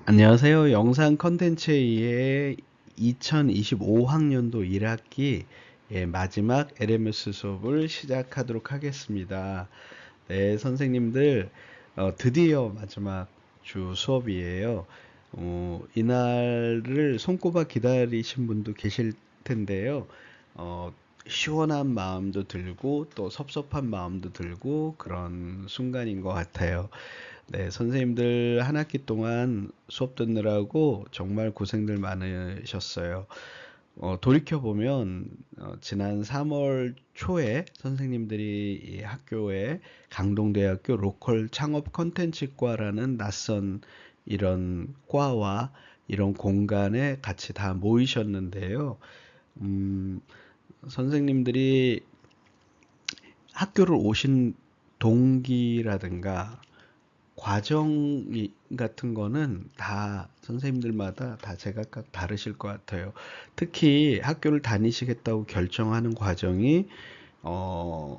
안녕하세요. 영상 컨텐츠의 2025학년도 1학기 마지막 LMS 수업을 시작하도록 하겠습니다. 네, 선생님들, 드디어 마지막 주 수업이에요. 이날을 손꼽아 기다리신 분도 계실 텐데요. 어, 시원한 마음도 들고 또 섭섭한 마음도 들고 그런 순간인 것 같아요. 네, 선생님들 한 학기 동안 수업 듣느라고 정말 고생들 많으셨어요. 돌이켜보면, 지난 3월 초에 선생님들이 이 학교에 강동대학교 로컬 창업 컨텐츠과라는 낯선 이런 과와 이런 공간에 같이 다 모이셨는데요. 음, 선생님들이 학교를 오신 동기라든가 과정 같은 거는 다 선생님들마다 다 제각각 다르실 것 같아요. 특히 학교를 다니시겠다고 결정하는 과정이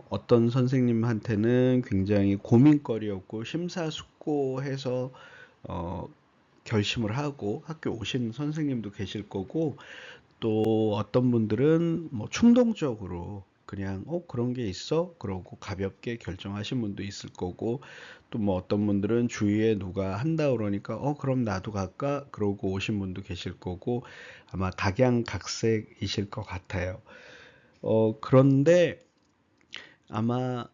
어떤 선생님한테는 굉장히 고민거리였고 심사숙고해서 어, 결심을 하고 학교 오신 선생님도 계실 거고, 또 어떤 분들은 뭐 충동적으로 그냥 그런 게 있어 그러고 가볍게 결정하신 분도 있을 거고, 또 뭐 어떤 분들은 주위에 누가 한다 그러니까 그럼 나도 갈까 그러고 오신 분도 계실 거고, 아마 각양각색이실 것 같아요. 그런데 아마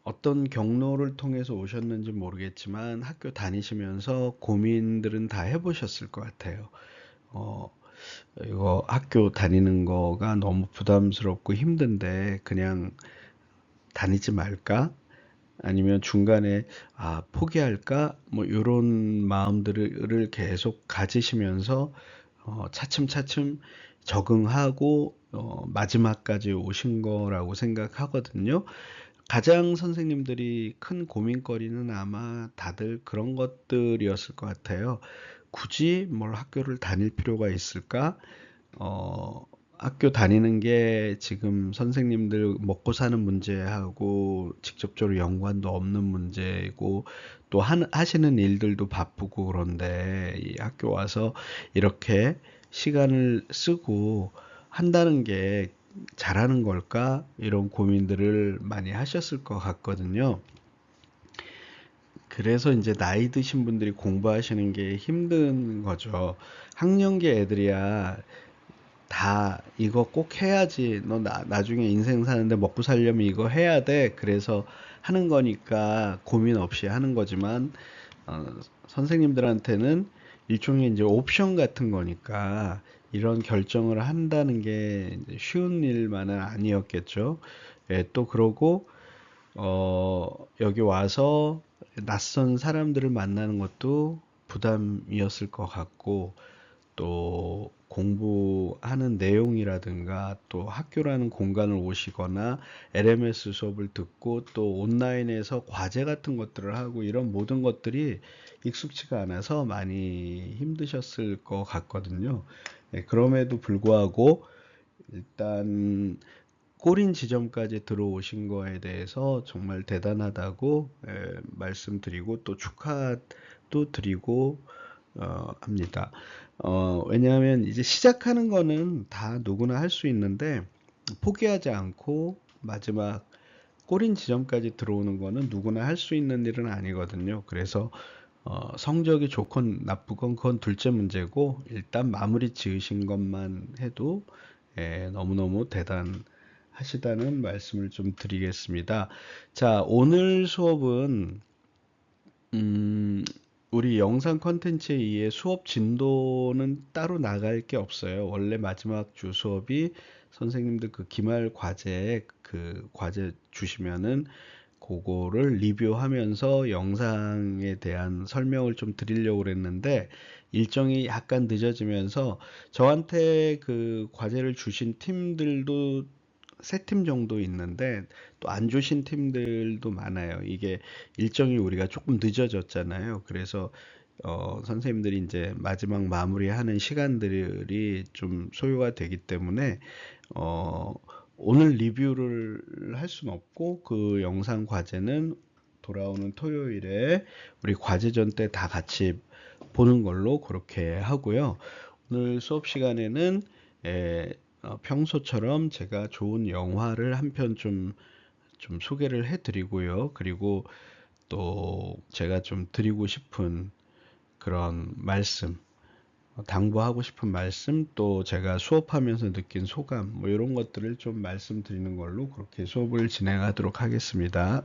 어떤 경로를 통해서 오셨는지 모르겠지만 학교 다니시면서 고민들은 다 해보셨을 것 같아요. 어, 이거 학교 다니는 거가 너무 부담스럽고 힘든데 그냥 다니지 말까? 아니면 중간에 포기할까? 뭐 이런 마음들을 계속 가지시면서 차츰차츰 적응하고 마지막까지 오신 거라고 생각하거든요. 가장 선생님들이 큰 고민거리는 아마 다들 그런 것들이었을 것 같아요. 굳이 뭘 학교를 다닐 필요가 있을까? 어, 학교 다니는 게 지금 선생님들 먹고 사는 문제하고 직접적으로 연관도 없는 문제이고, 또 하시는 일들도 바쁘고 그런데 이 학교 와서 이렇게 시간을 쓰고 한다는 게 잘하는 걸까? 이런 고민들을 많이 하셨을 것 같거든요. 그래서 이제 나이 드신 분들이 공부하시는 게 힘든 거죠. 학령기 애들이야 다 이거 꼭 해야지. 너 나중에 인생 사는데 먹고 살려면 이거 해야 돼. 그래서 하는 거니까 고민 없이 하는 거지만, 어, 선생님들한테는 일종의 이제 옵션 같은 거니까 이런 결정을 한다는 게 이제 쉬운 일만은 아니었겠죠. 예, 또 그러고 여기 와서 낯선 사람들을 만나는 것도 부담이었을 것 같고, 또 공부하는 내용이라든가 또 학교라는 공간을 오시거나 LMS 수업을 듣고 또 온라인에서 과제 같은 것들을 하고 이런 모든 것들이 익숙치가 않아서 많이 힘드셨을 것 같거든요. 예, 그럼에도 불구하고 일단 꼬린 지점까지 들어오신 거에 대해서 정말 대단하다고 말씀드리고 또 축하도 드리고 합니다. 왜냐하면 이제 시작하는 거는 다 누구나 할 수 있는데 포기하지 않고 마지막 꼬린 지점까지 들어오는 거는 누구나 할 수 있는 일은 아니거든요. 그래서 성적이 좋건 나쁘건 그건 둘째 문제고, 일단 마무리 지으신 것만 해도 너무너무 대단하시다는 말씀을 좀 드리겠습니다. 자, 오늘 수업은 음, 우리 영상 컨텐츠에 의해 수업 진도는 따로 나갈 게 없어요. 원래 마지막 주 수업이 선생님들 그 기말 과제, 그 과제 주시면은 그거를 리뷰하면서 영상에 대한 설명을 좀 드리려고 그랬는데 일정이 약간 늦어지면서 저한테 그 과제를 주신 팀들도 세 팀 정도 있는데 또 안 주신 팀들도 많아요. 이게 일정이 우리가 조금 늦어졌잖아요. 그래서 선생님들이 이제 마지막 마무리하는 시간들이 좀 소요가 되기 때문에 어, 오늘 리뷰를 할 수는 없고 그 영상 과제는 돌아오는 토요일에 우리 과제전 때 다 같이 보는 걸로 그렇게 하고요. 오늘 수업 시간에는 평소처럼 제가 좋은 영화를 한 편 좀 소개를 해드리고요. 그리고 또 제가 좀 드리고 싶은 그런 말씀, 당부하고 싶은 말씀, 또 제가 수업하면서 느낀 소감, 뭐 이런 것들을 좀 말씀드리는 걸로 그렇게 수업을 진행하도록 하겠습니다.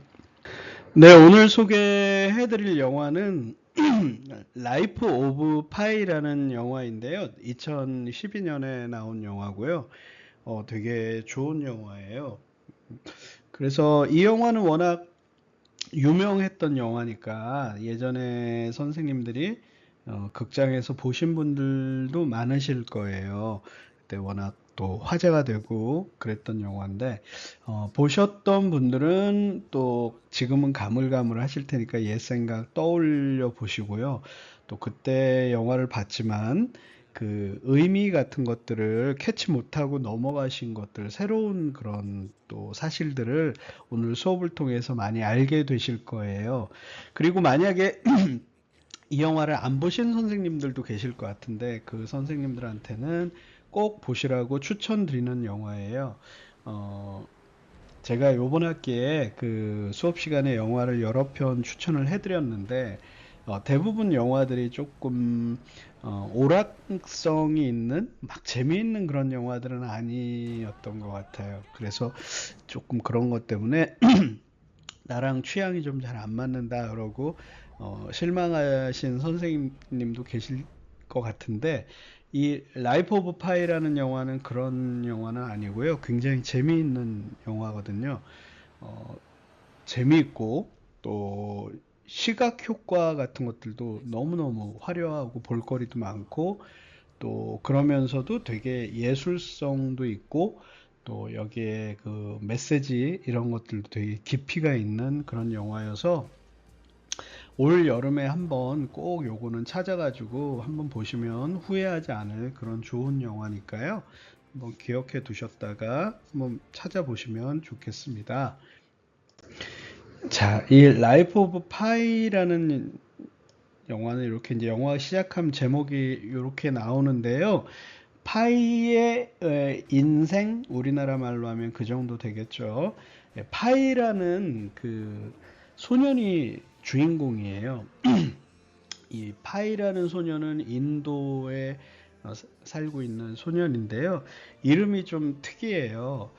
네, 오늘 소개해드릴 영화는 라이프 오브 파이라는 영화인데요. 2012년에 나온 영화고요. 되게 좋은 영화예요. 그래서 이 영화는 워낙 유명했던 영화니까 예전에 선생님들이 극장에서 보신 분들도 많으실 거예요. 그때 워낙 또 화제가 되고 그랬던 영화인데 보셨던 분들은 또 지금은 가물가물하실 테니까 옛 생각 떠올려 보시고요. 또 그때 영화를 봤지만 그 의미 같은 것들을 캐치 못하고 넘어가신 것들, 새로운 그런 또 사실들을 오늘 수업을 통해서 많이 알게 되실 거예요. 그리고 만약에 이 영화를 안 보신 선생님들도 계실 것 같은데 그 선생님들한테는 꼭 보시라고 추천드리는 영화예요. 어, 제가 요번 학기에 그 수업 시간에 영화를 여러 편 추천을 해드렸는데 대부분 영화들이 조금 오락성이 있는 막 재미있는 그런 영화들은 아니었던 것 같아요. 그래서 조금 그런 것 때문에 나랑 취향이 좀 잘 안 맞는다 그러고 실망하신 선생님도 계실 것 같은데 이 라이프 오브 파이라는 영화는 그런 영화는 아니고요. 굉장히 재미있는 영화거든요. 어, 재미있고 또 시각 효과 같은 것들도 너무너무 화려하고 볼거리도 많고 또 그러면서도 되게 예술성도 있고 또 여기에 그 메시지 이런 것들도 되게 깊이가 있는 그런 영화여서 올 여름에 한번 꼭 요거는 찾아가지고 한번 보시면 후회하지 않을 그런 좋은 영화니까요. 한번 기억해 두셨다가 한번 찾아보시면 좋겠습니다. 자, 이 라이프 오브 파이라는 영화는 이렇게 이제 영화 시작하면 제목이 이렇게 나오는데요. 파이의 인생, 우리나라 말로 하면 그 정도 되겠죠. 파이라는 그 소년이 주인공이에요. 이 파이라는 소년은 인도에 살고 있는 소년인데요. 이름이 좀 특이해요.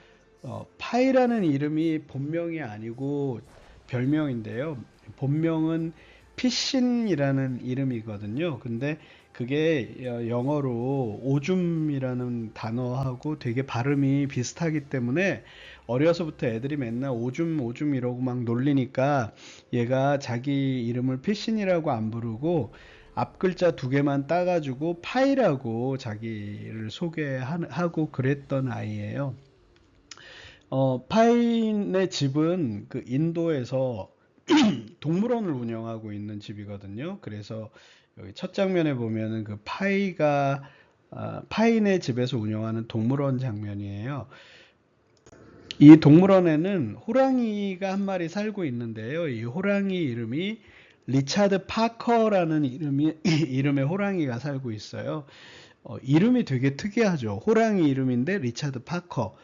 파이라는 이름이 본명이 아니고 별명인데요. 본명은 피신이라는 이름이거든요. 근데 그게 영어로 오줌이라는 단어하고 되게 발음이 비슷하기 때문에 어려서부터 애들이 맨날 오줌 오줌 이러고 막 놀리니까 얘가 자기 이름을 피신이라고 안 부르고 앞 글자 두 개만 따가지고 파이라고 자기를 소개하고 그랬던 아이예요. 파인의 집은 그 인도에서 동물원을 운영하고 있는 집이거든요. 그래서 여기 첫 장면에 보면은 그 파인의 집에서 운영하는 동물원 장면이에요. 이 동물원에는 호랑이가 한 마리 살고 있는데요. 이 호랑이 이름이 리차드 파커라는 이름의 호랑이가 살고 있어요. 이름이 되게 특이하죠. 호랑이 이름인데 리차드 파커.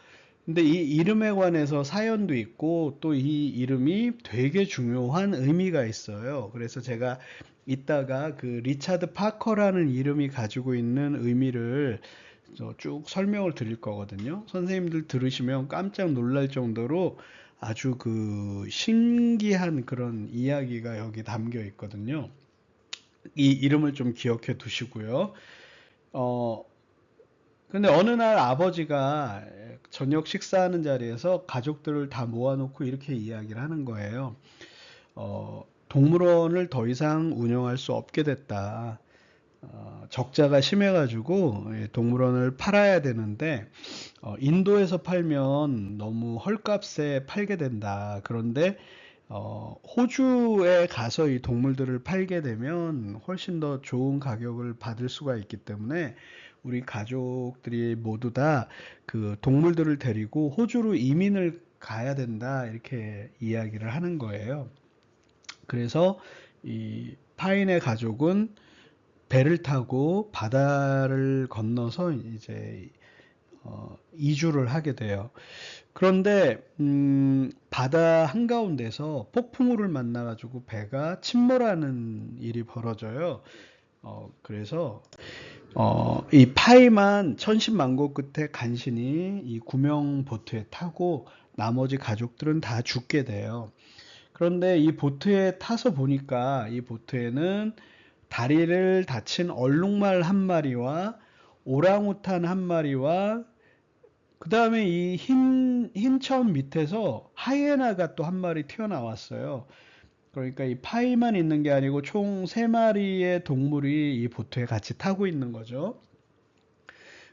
근데 이 이름에 관해서 사연도 있고 또 이 이름이 되게 중요한 의미가 있어요. 그래서 제가 이따가 그 리차드 파커라는 이름이 가지고 있는 의미를 쭉 설명을 드릴 거거든요. 선생님들 들으시면 깜짝 놀랄 정도로 아주 그 신기한 그런 이야기가 여기 담겨 있거든요. 이 이름을 좀 기억해 두시고요. 어, 근데 어느 날 아버지가 저녁 식사하는 자리에서 가족들을 다 모아놓고 이렇게 이야기를 하는 거예요. 동물원을 더 이상 운영할 수 없게 됐다. 적자가 심해가지고 동물원을 팔아야 되는데 인도에서 팔면 너무 헐값에 팔게 된다. 그런데 호주에 가서 이 동물들을 팔게 되면 훨씬 더 좋은 가격을 받을 수가 있기 때문에 우리 가족들이 모두 다 그 동물들을 데리고 호주로 이민을 가야 된다. 이렇게 이야기를 하는 거예요. 그래서 이 파인의 가족은 배를 타고 바다를 건너서 이제 이주를 하게 돼요. 그런데 바다 한가운데서 폭풍우를 만나가지고 배가 침몰하는 일이 벌어져요. 그래서 이 파이만 천신만고 끝에 간신히 이 구명 보트에 타고 나머지 가족들은 다 죽게 돼요. 그런데 이 보트에 타서 보니까 이 보트에는 다리를 다친 얼룩말 한 마리와 오랑우탄 한 마리와 그 다음에 이 흰 천 밑에서 하이에나가 또 한 마리 튀어나왔어요. 그러니까 이 파이만 있는 게 아니고 총 세 마리의 동물이 이 보트에 같이 타고 있는 거죠.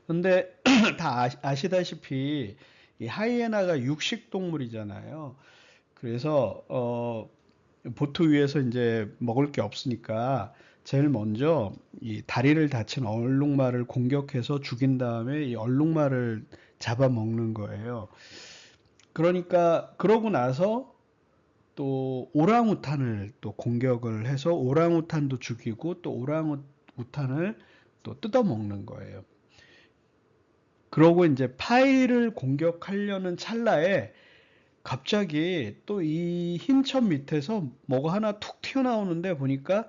근데 다 아시다시피 이 하이에나가 육식 동물이잖아요. 그래서 보트 위에서 이제 먹을 게 없으니까 제일 먼저 이 다리를 다친 얼룩말을 공격해서 죽인 다음에 이 얼룩말을 잡아먹는 거예요. 그러니까 그러고 나서 또 오랑우탄을 또 공격을 해서 오랑우탄도 죽이고 또 오랑우탄을 또 뜯어먹는 거예요. 그러고 이제 파이를 공격하려는 찰나에 갑자기 또 이 흰천 밑에서 뭐가 하나 툭 튀어나오는데 보니까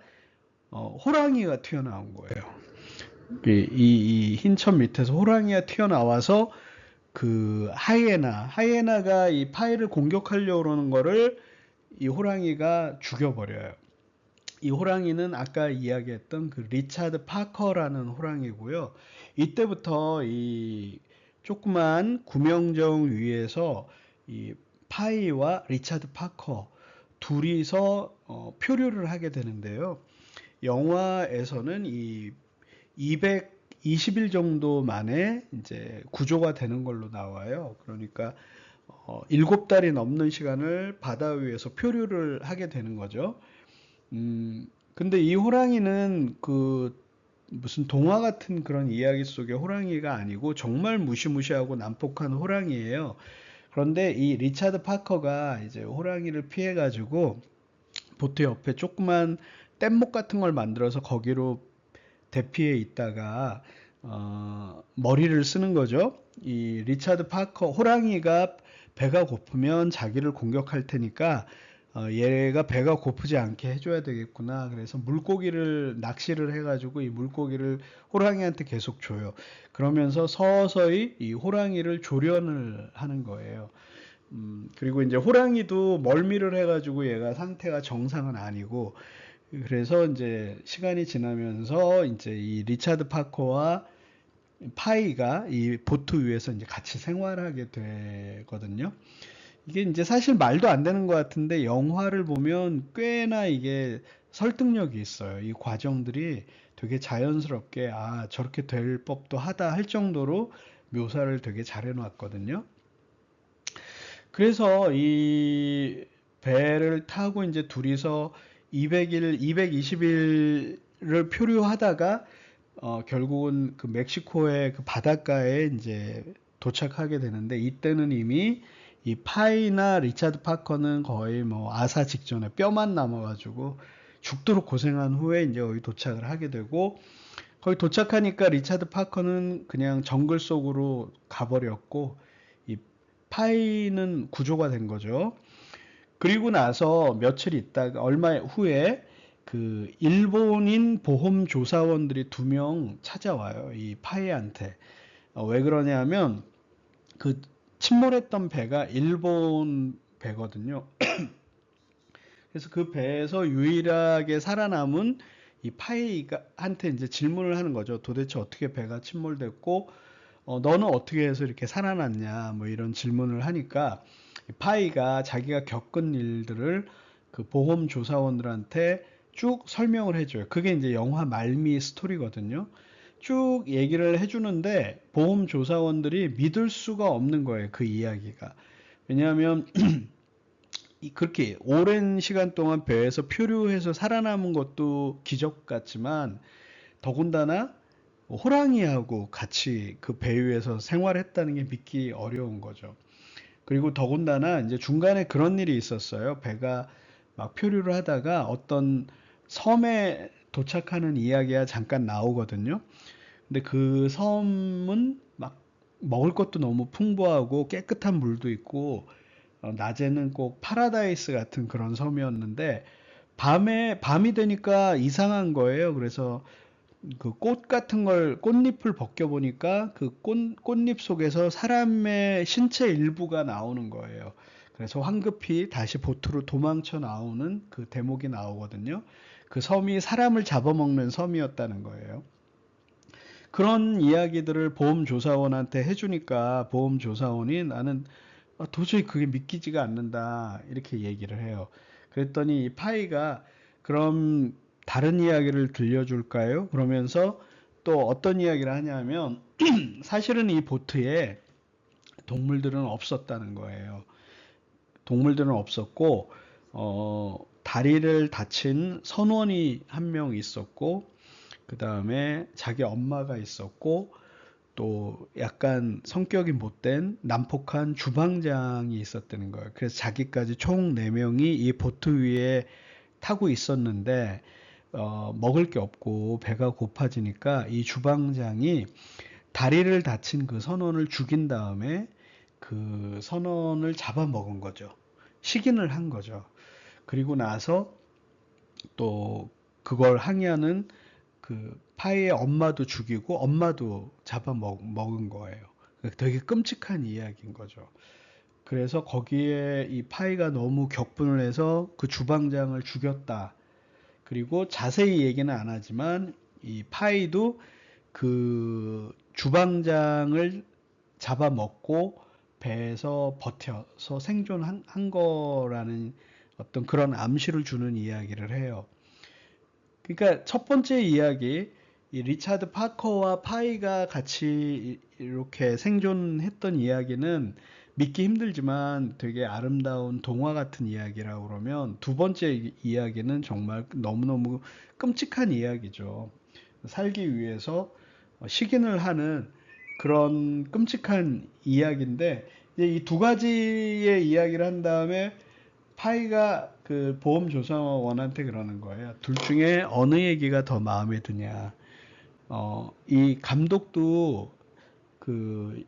호랑이가 튀어나온 거예요. 이 흰천 밑에서 호랑이가 튀어나와서 그 하이에나가 이 파이를 공격하려고 그러는 거를 이 호랑이가 죽여버려요. 이 호랑이는 아까 이야기했던 그 리차드 파커라는 호랑이고요. 이때부터 이 조그만 구명정 위에서 이 파이와 리차드 파커 둘이서 표류를 하게 되는데요. 영화에서는 이 220일 정도 만에 이제 구조가 되는 걸로 나와요. 그러니까 7달이 넘는 시간을 바다 위에서 표류를 하게 되는 거죠. 근데 이 호랑이는 그 무슨 동화 같은 그런 이야기 속의 호랑이가 아니고 정말 무시무시하고 난폭한 호랑이에요. 그런데 이 리차드 파커가 이제 호랑이를 피해가지고 보트 옆에 조그만 뗏목 같은 걸 만들어서 거기로 대피해 있다가 머리를 쓰는 거죠. 이 리차드 파커 호랑이가 배가 고프면 자기를 공격할 테니까 얘가 배가 고프지 않게 해줘야 되겠구나. 그래서 물고기를 낚시를 해가지고 이 물고기를 호랑이한테 계속 줘요. 그러면서 서서히 이 호랑이를 조련을 하는 거예요. 그리고 이제 호랑이도 멀미를 해가지고 얘가 상태가 정상은 아니고 그래서 이제 시간이 지나면서 이제 이 리차드 파커와 파이가 이 보트 위에서 이제 같이 생활하게 되거든요. 이게 이제 사실 말도 안 되는 것 같은데 영화를 보면 꽤나 이게 설득력이 있어요. 이 과정들이 되게 자연스럽게 아, 저렇게 될 법도 하다 할 정도로 묘사를 되게 잘 해놨거든요. 그래서 이 배를 타고 이제 둘이서 200일, 220일을 표류하다가 결국은 그 멕시코의 그 바닷가에 이제 도착하게 되는데 이때는 이미 이 파이나 리차드 파커는 거의 뭐 아사 직전에 뼈만 남아가지고 죽도록 고생한 후에 이제 여기 도착을 하게 되고 거기 도착하니까 리차드 파커는 그냥 정글 속으로 가버렸고 이 파이는 구조가 된 거죠. 그리고 나서 며칠 있다가 얼마 후에 그 일본인 보험 조사원들이 2명 찾아와요. 이 파이한테. 왜 그러냐면 그 침몰했던 배가 일본 배거든요. 그래서 그 배에서 유일하게 살아남은 이 파이한테 이제 질문을 하는 거죠. 도대체 어떻게 배가 침몰됐고, 너는 어떻게 해서 이렇게 살아났냐, 뭐 이런 질문을 하니까 파이가 자기가 겪은 일들을 그 보험 조사원들한테 쭉 설명을 해줘요. 그게 이제 영화 말미 스토리거든요. 쭉 얘기를 해주는데 보험 조사원들이 믿을 수가 없는 거예요. 그 이야기가. 왜냐하면 그렇게 오랜 시간 동안 배에서 표류해서 살아남은 것도 기적 같지만 더군다나 호랑이하고 같이 그 배 위에서 생활했다는 게 믿기 어려운 거죠. 그리고 더군다나 이제 중간에 그런 일이 있었어요. 배가 막 표류를 하다가 어떤 섬에 도착하는 이야기가 잠깐 나오거든요. 근데 그 섬은 막 먹을 것도 너무 풍부하고 깨끗한 물도 있고 낮에는 꼭 파라다이스 같은 그런 섬이었는데 밤이 되니까 이상한 거예요. 그래서 그 꽃 같은 걸 꽃잎을 벗겨 보니까 그 꽃잎 속에서 사람의 신체 일부가 나오는 거예요. 그래서 황급히 다시 보트로 도망쳐 나오는 그 대목이 나오거든요. 그 섬이 사람을 잡아먹는 섬이었다는 거예요. 그런 이야기들을 보험조사원한테 해주니까 보험조사원이 나는 도저히 그게 믿기지가 않는다 이렇게 얘기를 해요. 그랬더니 이 파이가 그럼 다른 이야기를 들려줄까요? 그러면서 또 어떤 이야기를 하냐면 사실은 이 보트에 동물들은 없었다는 거예요. 동물들은 없었고 다리를 다친 선원이 한 명 있었고 그 다음에 자기 엄마가 있었고 또 약간 성격이 못된 난폭한 주방장이 있었다는 거예요. 그래서 자기까지 총 4명이 이 보트 위에 타고 있었는데 먹을 게 없고 배가 고파지니까 이 주방장이 다리를 다친 그 선원을 죽인 다음에 그 선원을 잡아먹은 거죠. 식인을 한 거죠. 그리고 나서 또 그걸 항의하는 그 파이의 엄마도 죽이고 엄마도 잡아먹은 거예요. 되게 끔찍한 이야기인 거죠. 그래서 거기에 이 파이가 너무 격분을 해서 그 주방장을 죽였다. 그리고 자세히 얘기는 안 하지만 이 파이도 그 주방장을 잡아먹고 배에서 버텨서 생존한 거라는 어떤 그런 암시를 주는 이야기를 해요. 그러니까 첫 번째 이야기, 이 리차드 파커와 파이가 같이 이렇게 생존했던 이야기는 믿기 힘들지만 되게 아름다운 동화 같은 이야기라고 그러면 두 번째 이야기는 정말 너무너무 끔찍한 이야기죠. 살기 위해서 식인을 하는 그런 끔찍한 이야기인데 이 두 가지의 이야기를 한 다음에 파이가 그 보험조사원한테 그러는 거예요. 둘 중에 어느 얘기가 더 마음에 드냐. 이 감독도 그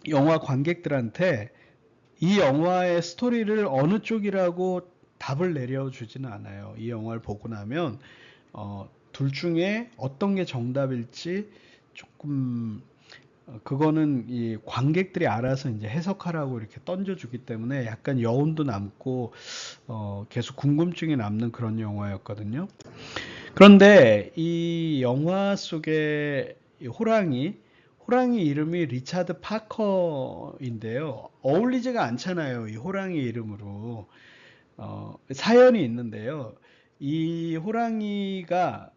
영화 관객들한테 이 영화의 스토리를 어느 쪽이라고 답을 내려주지는 않아요. 이 영화를 보고 나면 둘 중에 어떤 게 정답일지 조금 그거는 이 관객들이 알아서 이제 해석하라고 이렇게 던져주기 때문에 약간 여운도 남고 계속 궁금증이 남는 그런 영화였거든요. 그런데 이 영화 속의 이 호랑이 이름이 리차드 파커인데요. 어울리지가 않잖아요. 이 호랑이 이름으로. 사연이 있는데요. 이 호랑이가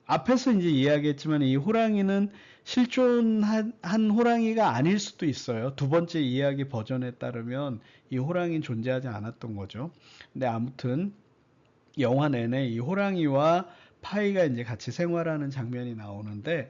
앞에서 이제 이야기했지만 이 호랑이는 실존한 호랑이가 아닐 수도 있어요. 두 번째 이야기 버전에 따르면 이 호랑이는 존재하지 않았던 거죠. 근데 아무튼 영화 내내 이 호랑이와 파이가 이제 같이 생활하는 장면이 나오는데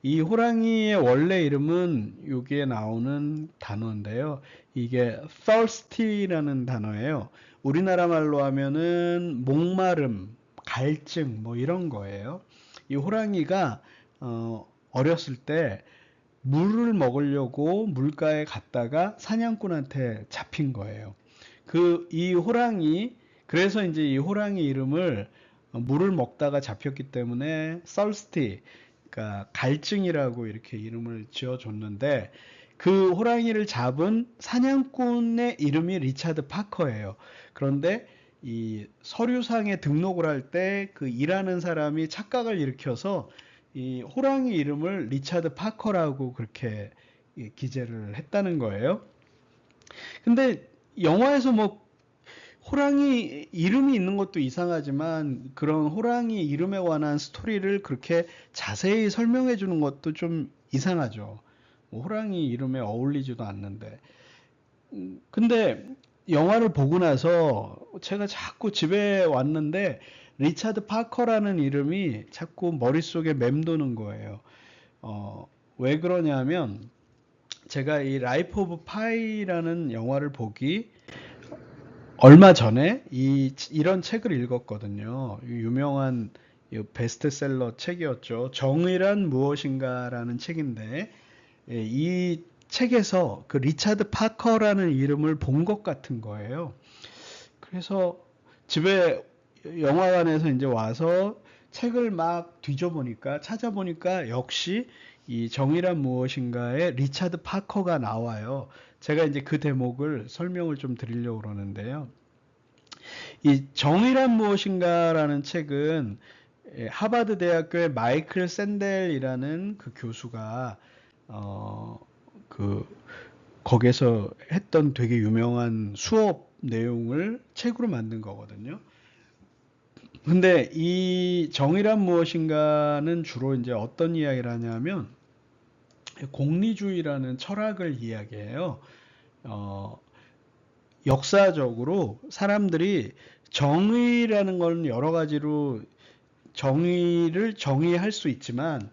이 호랑이의 원래 이름은 여기에 나오는 단어인데요. 이게 thirsty라는 단어예요. 우리나라 말로 하면은 목마름, 갈증 뭐 이런 거예요. 이 호랑이가 어렸을 때 물을 먹으려고 물가에 갔다가 사냥꾼한테 잡힌 거예요. 이 호랑이 그래서 이제 이 호랑이 이름을 물을 먹다가 잡혔기 때문에 thirsty 그러니까 갈증이라고 이렇게 이름을 지어줬는데 그 호랑이를 잡은 사냥꾼의 이름이 리차드 파커예요. 그런데 이 서류상에 등록을 할 때 그 일하는 사람이 착각을 일으켜서 이 호랑이 이름을 리차드 파커라고 그렇게 기재를 했다는 거예요. 근데 영화에서 뭐 호랑이 이름이 있는 것도 이상하지만 그런 호랑이 이름에 관한 스토리를 그렇게 자세히 설명해 주는 것도 좀 이상하죠. 뭐 호랑이 이름에 어울리지도 않는데. 근데 영화를 보고 나서 제가 자꾸 집에 왔는데 리차드 파커라는 이름이 자꾸 머릿속에 맴도는 거예요. 왜 그러냐면 제가 이 라이프 오브 파이라는 영화를 보기 얼마 전에 이런 책을 읽었거든요. 유명한 이 베스트셀러 책이었죠. 정의란 무엇인가라는 책인데, 이 책에서 그 리차드 파커라는 이름을 본 것 같은 거예요. 그래서 집에 영화관에서 이제 와서 책을 막 뒤져보니까, 찾아보니까 역시 이 정의란 무엇인가에 리차드 파커가 나와요. 제가 이제 그 대목을 설명을 좀 드리려고 그러는데요. 이 정의란 무엇인가라는 책은 하버드 대학교의 마이클 샌델이라는 그 교수가 어, 그 거기서 했던 되게 유명한 수업 내용을 책으로 만든 거거든요. 근데 이 정의란 무엇인가는 주로 이제 어떤 이야기를 하냐면 공리주의라는 철학을 이야기해요. 어, 역사적으로 사람들이 정의라는 건 여러 가지로 정의를 정의할 수 있지만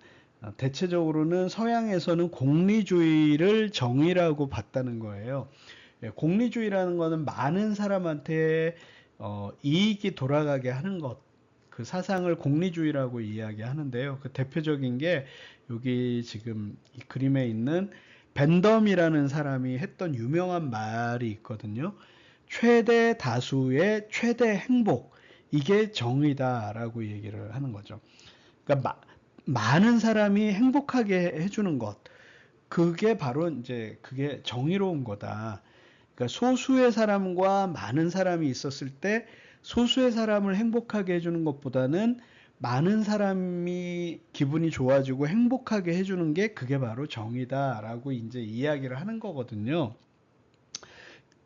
대체적으로는 서양에서는 공리주의를 정의라고 봤다는 거예요. 공리주의라는 거는 많은 사람한테 이익이 돌아가게 하는 것, 그 사상을 공리주의라고 이야기하는데요. 그 대표적인 게 여기 지금 이 그림에 있는 벤덤이라는 사람이 했던 유명한 말이 있거든요. 최대 다수의 최대 행복, 이게 정의다라고 얘기를 하는 거죠. 그러니까 많은 사람이 행복하게 해주는 것, 그게 바로 이제 그게 정의로운 거다. 그러니까 소수의 사람과 많은 사람이 있었을 때 소수의 사람을 행복하게 해주는 것보다는 많은 사람이 기분이 좋아지고 행복하게 해주는 게 그게 바로 정의다라고 이제 이야기를 하는 거거든요.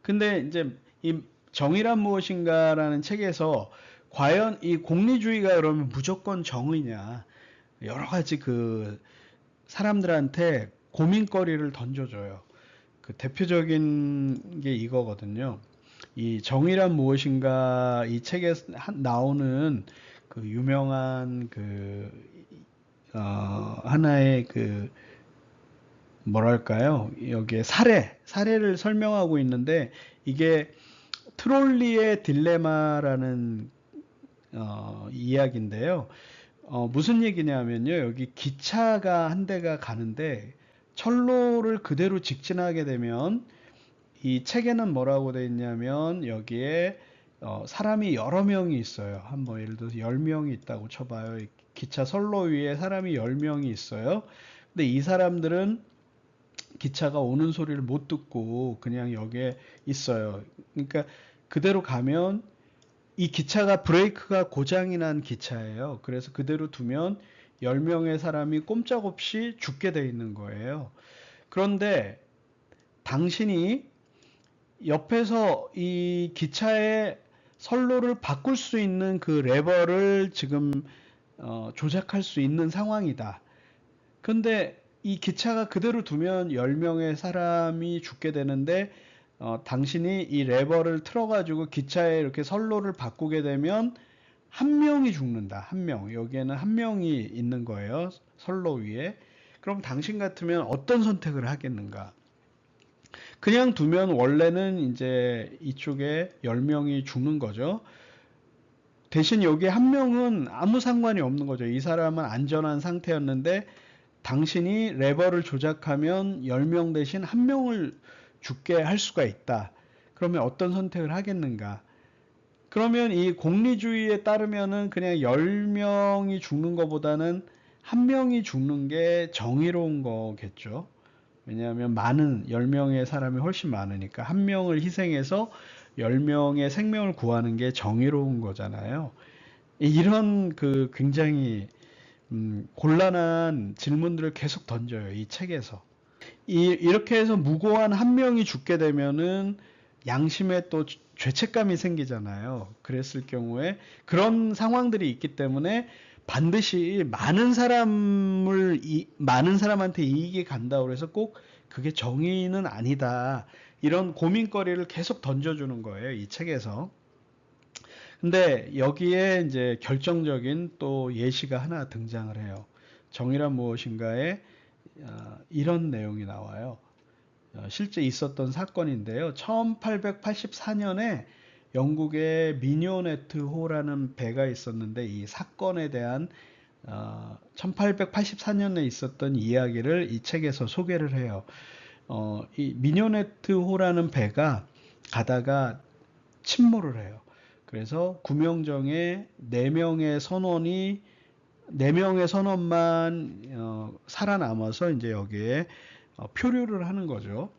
근데 이제 이 정의란 무엇인가라는 책에서 과연 이 공리주의가 그러면 무조건 정의냐, 여러 가지 그 사람들한테 고민거리를 던져줘요. 그 대표적인 게 이거거든요. 이 정의란 무엇인가 이 책에 나오는 그 유명한 그 하나의 그 뭐랄까요? 여기에 사례를 설명하고 있는데 이게 트롤리의 딜레마라는 이야기인데요. 무슨 얘기냐면요. 여기 기차가 한 대가 가는데 철로를 그대로 직진하게 되면 이 책에는 뭐라고 되어 있냐면 여기에 사람이 여러 명이 있어요. 한 뭐 예를 들어서 10명이 있다고 쳐봐요. 기차 선로 위에 사람이 10명이 있어요. 근데 이 사람들은 기차가 오는 소리를 못 듣고 그냥 여기에 있어요. 그러니까 그대로 가면 이 기차가 브레이크가 고장이 난 기차예요. 그래서 그대로 두면 10명의 사람이 꼼짝없이 죽게 돼 있는 거예요. 그런데 당신이 옆에서 이 기차의 선로를 바꿀 수 있는 그 레버를 지금 조작할 수 있는 상황이다. 근데 이 기차가 그대로 두면 10명의 사람이 죽게 되는데 당신이 이 레버를 틀어가지고 기차에 이렇게 선로를 바꾸게 되면 한 명이 죽는다. 한 명. 여기에는 한 명이 있는 거예요. 선로 위에. 그럼 당신 같으면 어떤 선택을 하겠는가? 그냥 두면 원래는 이제 이쪽에 10명이 죽는 거죠. 대신 여기 한 명은 아무 상관이 없는 거죠. 이 사람은 안전한 상태였는데 당신이 레버를 조작하면 10명 대신 한 명을 죽게 할 수가 있다. 그러면 어떤 선택을 하겠는가? 그러면 이 공리주의에 따르면은 그냥 10명이 죽는 것보다는 한 명이 죽는 게 정의로운 거겠죠. 왜냐하면 10명의 사람이 훨씬 많으니까 한 명을 희생해서 10명의 생명을 구하는 게 정의로운 거잖아요. 이런 그 굉장히 곤란한 질문들을 계속 던져요. 이 책에서. 이렇게 해서 무고한 한 명이 죽게 되면은 양심에 또 죄책감이 생기잖아요. 그랬을 경우에 그런 상황들이 있기 때문에 반드시 많은 사람한테 이익이 간다고 해서 꼭 그게 정의는 아니다. 이런 고민거리를 계속 던져주는 거예요. 이 책에서. 근데 여기에 이제 결정적인 또 예시가 하나 등장을 해요. 정의란 무엇인가에 이런 내용이 나와요. 실제 있었던 사건인데요. 1884년에 영국의 미니오네트 호라는 배가 있었는데 이 사건에 대한 1884년에 있었던 이야기를 이 책에서 소개를 해요. 이 미니오네트 호라는 배가 가다가 침몰을 해요. 그래서 구명정에 4명의 선원만 살아남아서 이제 여기에 표류를 하는 거죠.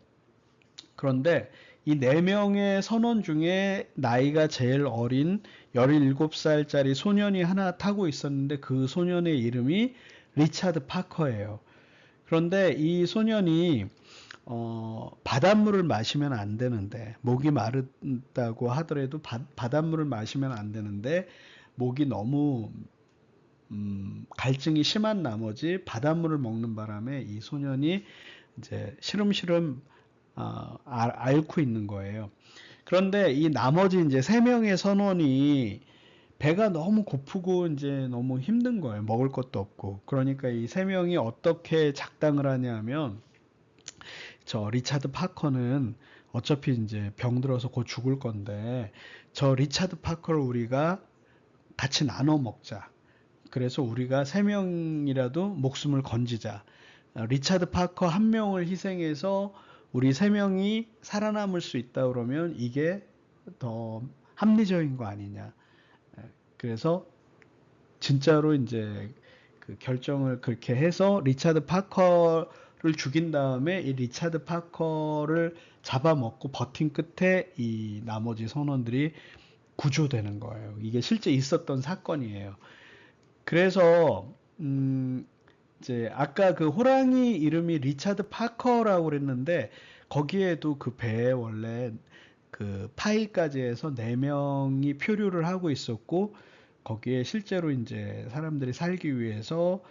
그런데 이 4명의 선원 중에 나이가 제일 어린 17살짜리 소년이 하나 타고 있었는데 그 소년의 이름이 리차드 파커예요. 그런데 이 소년이 바닷물을 마시면 안 되는데, 목이 마르다고 하더라도 바닷물을 마시면 안 되는데, 목이 너무 갈증이 심한 나머지 바닷물을 먹는 바람에 이 소년이 이제 시름시름 앓고 있는 거예요. 그런데 이 나머지 이제 3명의 선원이 배가 너무 고프고 이제 너무 힘든 거예요. 먹을 것도 없고. 그러니까 이 3명이 어떻게 작당을 하냐면, 저 리차드 파커는 어차피 이제 병들어서 곧 죽을 건데, 저 리차드 파커를 우리가 같이 나눠 먹자. 그래서 우리가 3명이라도 목숨을 건지자. 리차드 파커 1명을 희생해서 우리 3명이 살아남을 수 있다 그러면 이게 더 합리적인 거 아니냐. 그래서 진짜로 이제 그 결정을 그렇게 해서 리차드 파커를 죽인 다음에 이 리차드 파커를 잡아먹고 버틴 끝에 이 나머지 선원들이 구조되는 거예요. 이게 실제 있었던 사건이에요. 그래서 이제 아까 그 호랑이 이름이 리차드 파커라고 그랬는데 거기에도 그 배에 원래 그 파이까지 해서 4명이 표류를 하고 있었고 거기에 실제로 이제 사람들이 살기 위해서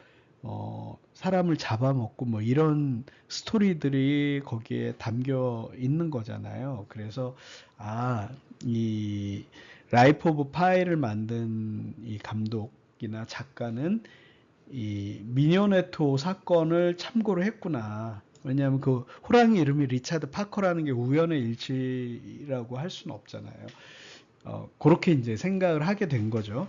사람을 잡아먹고 뭐 이런 스토리들이 거기에 담겨 있는 거잖아요. 그래서 이 라이프 오브 파이를 만든 이 감독이나 작가는 이 미니오네토 사건을 참고를 했구나. 왜냐하면 그 호랑이 이름이 리차드 파커라는 게 우연의 일치라고 할 수는 없잖아요. 그렇게 이제 생각을 하게 된 거죠.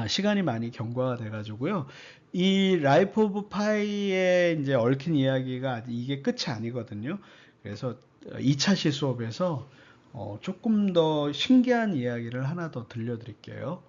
시간이 많이 경과가 돼가지고요. 이 라이프 오브 파이에 이제 얽힌 이야기가 이게 끝이 아니거든요. 그래서 2차 시수업에서 조금 더 신기한 이야기를 하나 더 들려드릴게요.